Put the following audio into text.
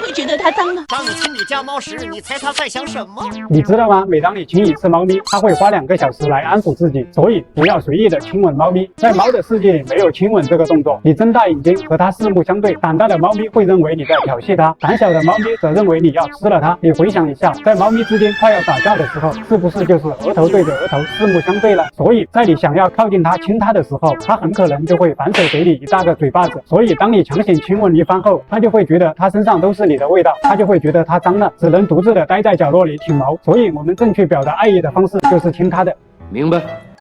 会觉得它脏呢？当你亲你家猫时，你猜它在想什么？你知道吗？每当你亲一次猫咪，它会花2个小时来安抚自己，所以不要随意的亲吻猫咪。在猫的世界里，没有亲吻这个动作。你睁大眼睛和它四目相对，胆大的猫咪会认为你在调戏它，胆小的猫咪则认为你要吃了它。你回想一下，在猫咪之间快要打架的时候，是不是就是额头对着额头，四目相对了？所以在你想要靠近它亲它的时候，它很可能就会反手给你一大个嘴巴子。所以当你强行亲吻一番后，它就会觉得它身上都是你的味道，它就会觉得它脏了，只能独自的待在角落里挺毛。所以我们正确表达爱意的方式就是亲它的。明白。